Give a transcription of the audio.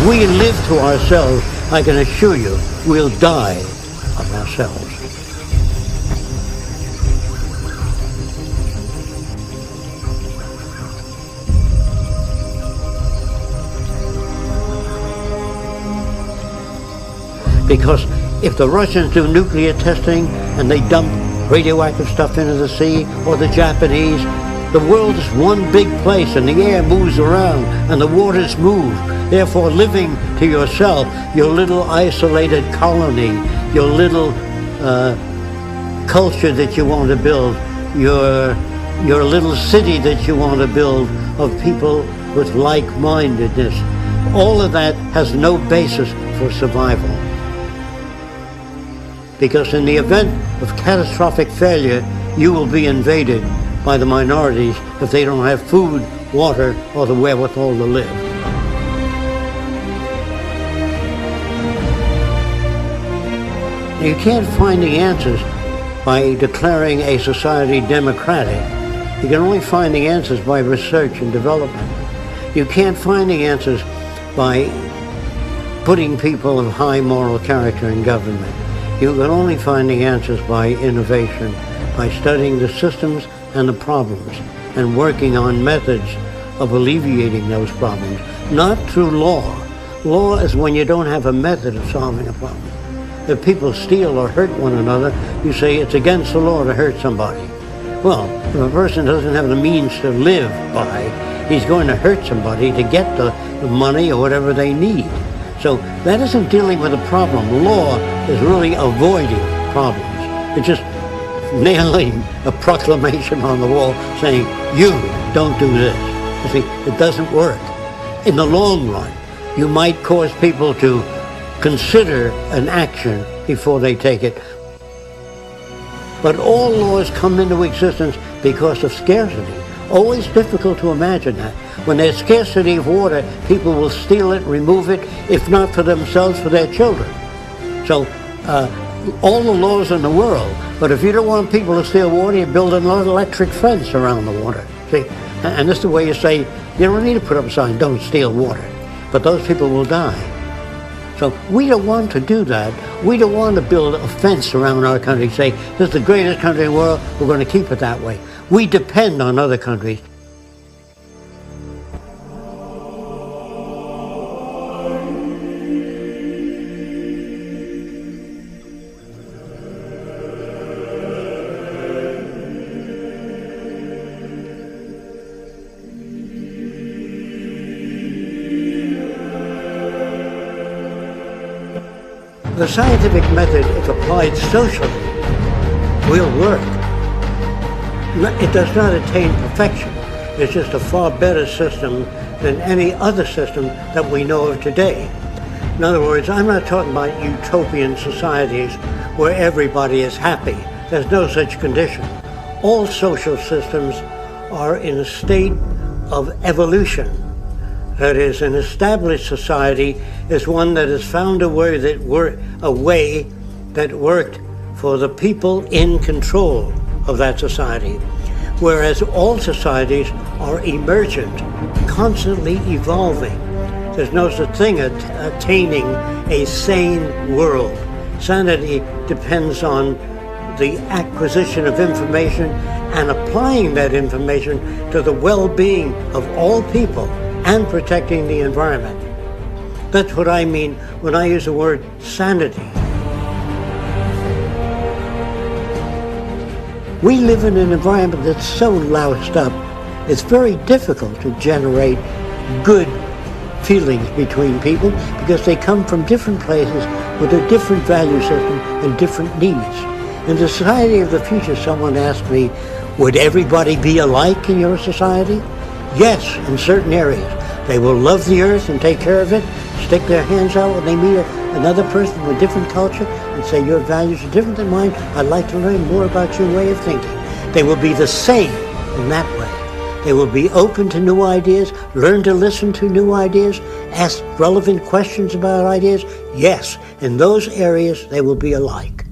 we live to ourselves, I can assure you, we'll die of ourselves. Because if the Russians do nuclear testing and they dump radioactive stuff into the sea, or the Japanese, the world is one big place and the air moves around and the waters move. Therefore, living to yourself, your little isolated colony, your little culture that you want to build, your little city that you want to build of people with like-mindedness, all of that has no basis for survival. Because in the event of catastrophic failure, you will be invaded by the minorities if they don't have food, water, or the wherewithal to live. You can't find the answers by declaring a society democratic. You can only find the answers by research and development. You can't find the answers by putting people of high moral character in government. You can only find the answers by innovation, by studying the systems and the problems, and working on methods of alleviating those problems, not through law. Law is when you don't have a method of solving a problem. If people steal or hurt one another, you say it's against the law to hurt somebody. Well, if a person doesn't have the means to live by, he's going to hurt somebody to get the money or whatever they need. So that isn't dealing with a problem. Law is really avoiding problems. It's just nailing a proclamation on the wall saying, you don't do this. You see, it doesn't work. In the long run, you might cause people to consider an action before they take it. But all laws come into existence because of scarcity. Always difficult to imagine that. When there's scarcity of water, people will steal it, remove it, if not for themselves, for their children. So all the laws in the world, but if you don't want people to steal water, you build an electric fence around the water. See? And this is the way you say, you don't need to put up a sign, don't steal water. But those people will die. So we don't want to do that. We don't want to build a fence around our country, say, this is the greatest country in the world, we're going to keep it that way. We depend on other countries. The scientific method, if applied socially, will work. It does not attain perfection. It's just a far better system than any other system that we know of today. In other words, I'm not talking about utopian societies where everybody is happy. There's no such condition. All social systems are in a state of evolution. That is, an established society is one that has found a way that worked for the people in control of that society. Whereas all societies are emergent, constantly evolving. There's no such thing as attaining a sane world. Sanity depends on the acquisition of information and applying that information to the well-being of all people and protecting the environment. That's what I mean when I use the word sanity. We live in an environment that's so loused up, it's very difficult to generate good feelings between people because they come from different places with a different value system and different needs. In the society of the future, someone asked me, would everybody be alike in your society? Yes, in certain areas. They will love the earth and take care of it, stick their hands out when they meet another person with a different culture and say, your values are different than mine, I'd like to learn more about your way of thinking. They will be the same in that way. They will be open to new ideas, learn to listen to new ideas, ask relevant questions about ideas. Yes, in those areas they will be alike.